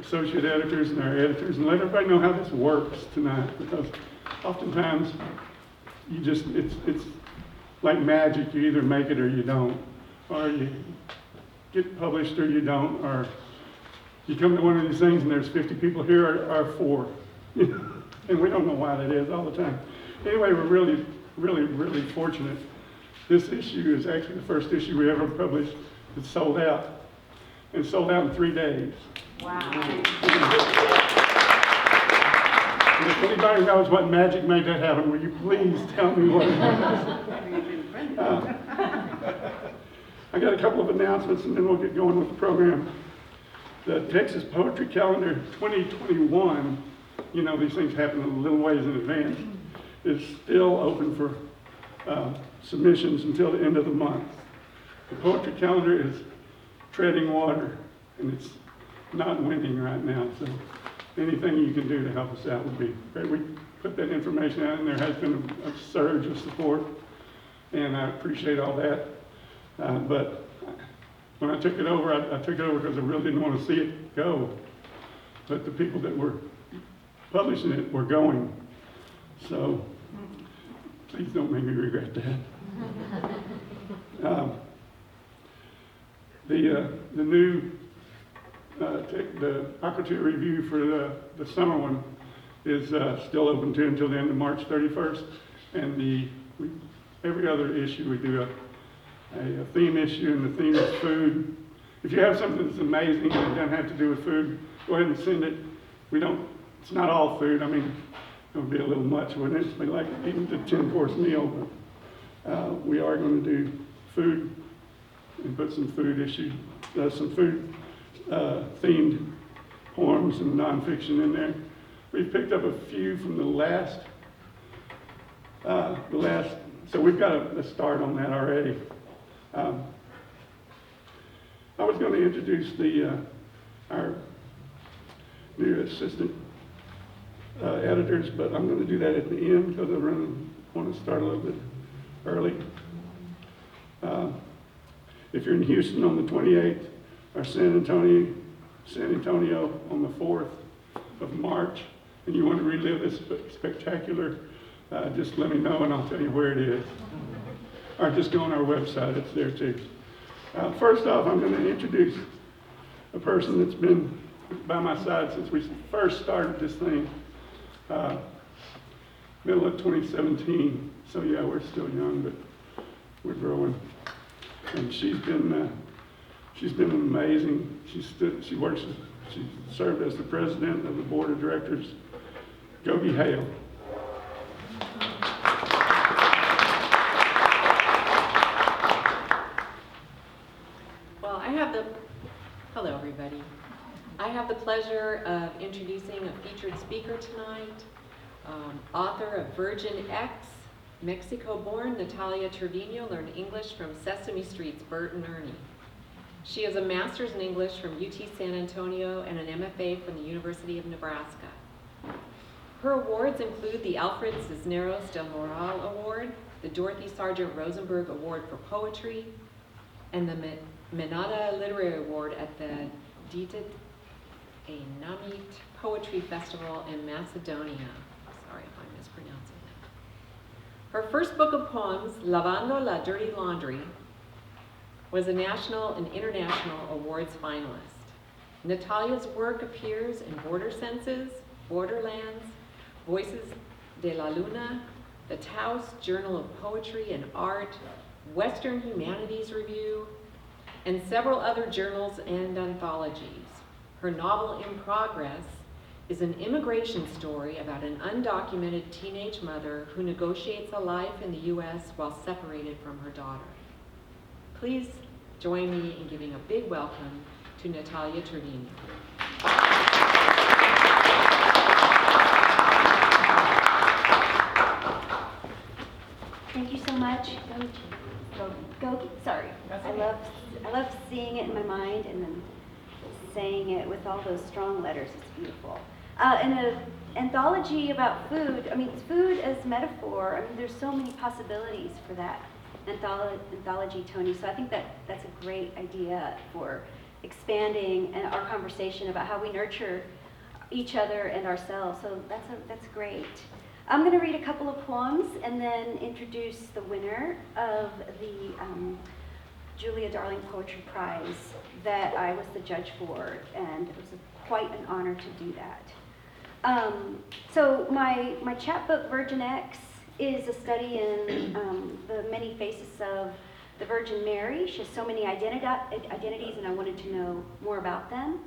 associate editors and our editors, and let everybody know how this works tonight, because oftentimes it's like magic. You either make it or you don't, or you get published or you don't, or you come to one of these things and there's 50 people here or 4, and we don't know why that is all the time. Anyway, we're really, really, really fortunate. This issue is actually the first issue we ever published that's sold out, and sold out in 3 days. Wow. And if anybody knows what magic made that happen, will you please tell me what it was? I got a couple of announcements and then we'll get going with the program. The Texas Poetry Calendar 2021, you know these things happen a little ways in advance, is still open for submissions until the end of the month. The Poetry Calendar is treading water, and it's not winning right now, so anything you can do to help us out would be great. We put that information out, and there has been a surge of support, and I appreciate all that. But when I took it over, I took it over because I really didn't want to see it go. But the people that were publishing it were going. So please don't make me regret that. The new the Ocotillo review for the summer one is still open until the end of March 31st. And every other issue we do a theme issue, and the theme is food. If you have something that's amazing and it doesn't have to do with food, go ahead and send it. It's not all food. I mean, it would be a little much, wouldn't it? It'd be like eating a 10-course meal. But we are going to do food and put some food themed poems and nonfiction in there. We've picked up a few from the last, so we've got a start on that already. I was going to introduce our new assistant editors, but I'm going to do that at the end because I really want to start a little bit early. If you're in Houston on the 28th, or San Antonio on the 4th of March, and you want to relive this spectacular, just let me know and I'll tell you where it is. Or just go on our website, it's there too. First off, I'm going to introduce a person that's been by my side since we first started this thing, middle of 2017. So yeah, we're still young, but we're growing. And she's been amazing. She served as the president of the board of directors. Gogi Hale. Hello everybody. I have the pleasure of introducing a featured speaker tonight, author of Virgin X, Mexico-born Natalia Treviño learned English from Sesame Street's Bert and Ernie. She has a master's in English from UT San Antonio and an MFA from the University of Nebraska. Her awards include the Alfred Cisneros del Moral Award, the Dorothy Sargent Rosenberg Award for Poetry, and the Menada Literary Award at the Ditit Enamit Poetry Festival in Macedonia. Sorry if I'm mispronouncing that. Her first book of poems, Lavando la Dirty Laundry, was a national and international awards finalist. Natalia's work appears in Border Senses, Borderlands, Voices de la Luna, the Taos Journal of Poetry and Art, Western Humanities Review, and several other journals and anthologies. Her novel, In Progress, is an immigration story about an undocumented teenage mother who negotiates a life in the U.S. while separated from her daughter. Please join me in giving a big welcome to Natalia Treviño. Thank you so much. Gogi, sorry. I love seeing it in my mind and then saying it with all those strong letters. It's beautiful. And an anthology about food. I mean, food as metaphor. I mean, there's so many possibilities for that anthology, Tony. So I think that's a great idea for expanding our conversation about how we nurture each other and ourselves. So that's great. I'm going to read a couple of poems and then introduce the winner of the Julia Darling Poetry Prize that I was the judge for, and it was quite an honor to do that. So my chapbook, Virgin X, is a study in the many faces of the Virgin Mary. She has so many identities, and I wanted to know more about them.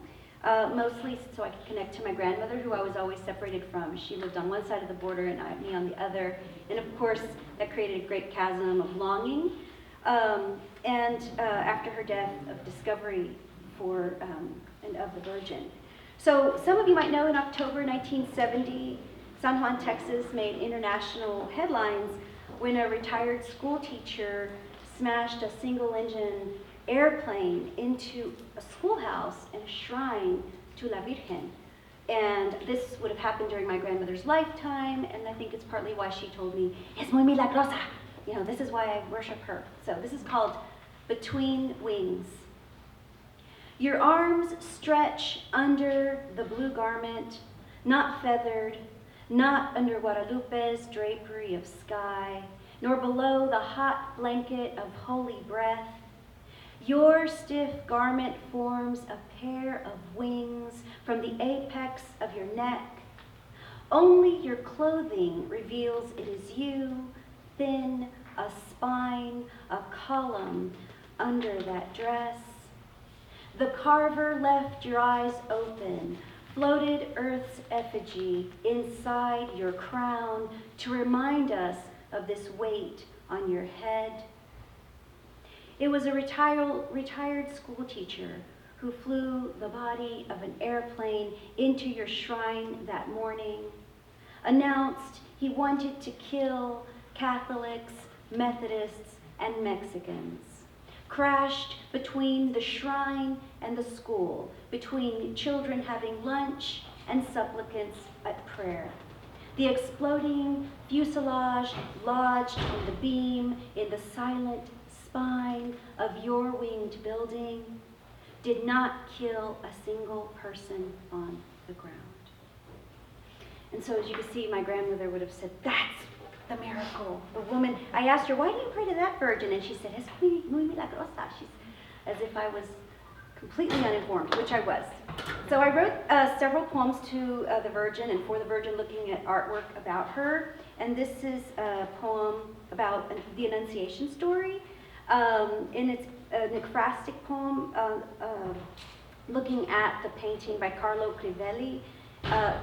Mostly so I could connect to my grandmother, who I was always separated from. She lived on one side of the border and me on the other. And of course, that created a great chasm of longing. And after her death, of discovery and of the Virgin. So some of you might know in October 1970, San Juan, Texas made international headlines when a retired school teacher smashed a single-engine airplane into a schoolhouse and a shrine to La Virgen. And this would have happened during my grandmother's lifetime, and I think it's partly why she told me, es muy milagrosa. You know, this is why I worship her. So this is called Between Wings. Your arms stretch under the blue garment, not feathered, not under Guadalupe's drapery of sky, nor below the hot blanket of holy breath. Your stiff garment forms a pair of wings from the apex of your neck. Only your clothing reveals it is you, thin, a spine, a column under that dress. The carver left your eyes open, floated earth's effigy inside your crown to remind us of this weight on your head. It was a retired school teacher who flew the body of an airplane into your shrine that morning, announced he wanted to kill Catholics, Methodists, and Mexicans, crashed between the shrine and the school, between children having lunch and supplicants at prayer. The exploding fuselage lodged in the beam in the silent spine of your winged building did not kill a single person on the ground. And so as you can see, my grandmother would have said, that's the miracle. The woman, I asked her, why do you pray to that virgin? And she said, es muy milagrosa. She's, as if I was completely uninformed, which I was. So I wrote several poems to the Virgin and for the Virgin, looking at artwork about her. And this is a poem about the Annunciation story. And it's a necrastic poem looking at the painting by Carlo Crivelli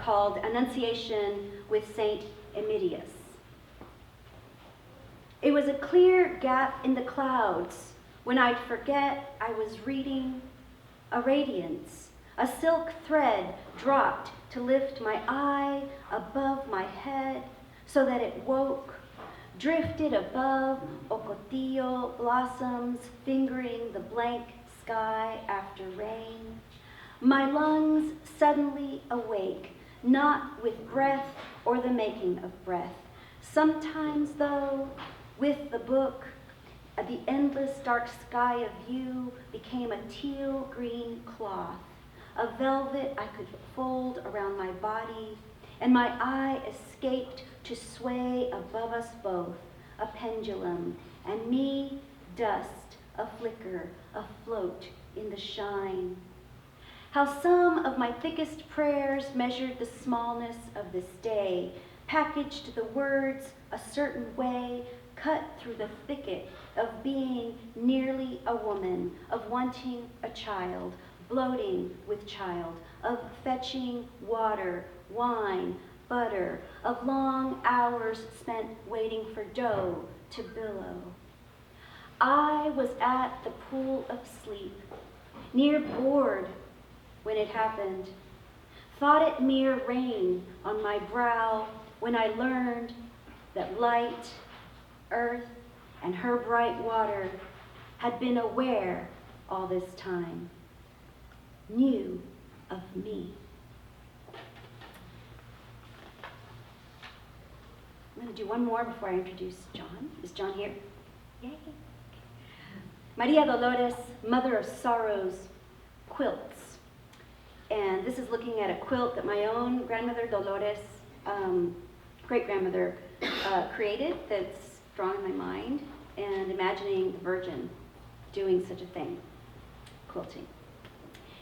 called Annunciation with Saint Emilius. It was a clear gap in the clouds when I'd forget I was reading a radiance. A silk thread dropped to lift my eye above my head so that it woke, drifted above Ocotillo blossoms, fingering the blank sky after rain. My lungs suddenly awake, not with breath or the making of breath. Sometimes, though, with the book, the endless dark sky of you became a teal-green cloth, a velvet I could fold around my body, and my eye escaped to sway above us both, a pendulum, and me, dust, a flicker, afloat in the shine. How some of my thickest prayers measured the smallness of this day, packaged the words a certain way, cut through the thicket of being nearly a woman, of wanting a child, bloating with child, of fetching water, wine, butter, of long hours spent waiting for dough to billow. I was at the pool of sleep, near bored when it happened, thought it mere rain on my brow when I learned that light, earth, and her bright water had been aware all this time, knew of me. I'm going to do one more before I introduce John. Is John here? Yay. Maria Dolores, mother of sorrows, quilts. And this is looking at a quilt that my own grandmother Dolores, great-grandmother, created that's drawn in my mind, and imagining the Virgin doing such a thing, quilting.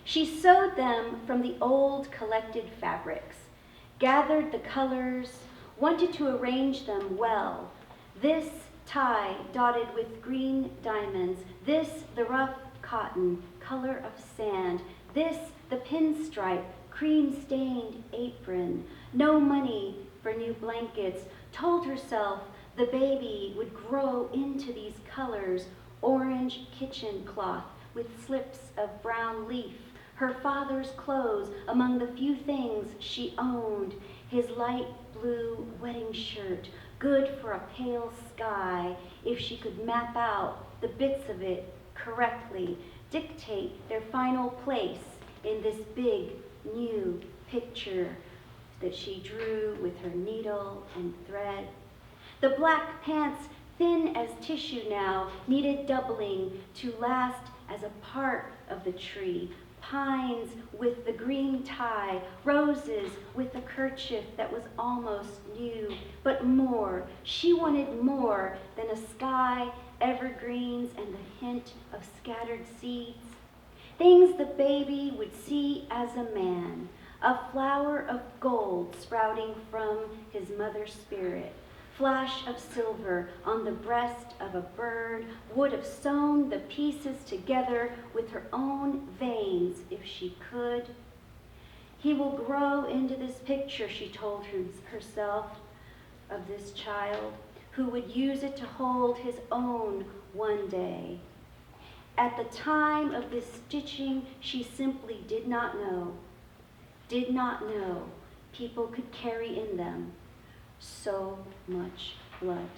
She sewed them from the old collected fabrics, gathered the colors, wanted to arrange them well. This tie dotted with green diamonds, this the rough cotton, color of sand, this the pinstripe, cream-stained apron, no money for new blankets, told herself the baby would grow into these colors, orange kitchen cloth with slips of brown leaf, her father's clothes among the few things she owned, his light blue wedding shirt, good for a pale sky if she could map out the bits of it correctly, dictate their final place in this big new picture that she drew with her needle and thread. The black pants, thin as tissue now, needed doubling to last as a part of the tree. Pines with the green tie, roses with the kerchief that was almost new, but more. She wanted more than a sky, evergreens, and the hint of scattered seeds. Things the baby would see as a man, a flower of gold sprouting from his mother's spirit. Flash of silver on the breast of a bird would have sewn the pieces together with her own veins if she could. He will grow into this picture, she told herself, of this child who would use it to hold his own one day. At the time of this stitching, she simply did not know people could carry in them so much blood.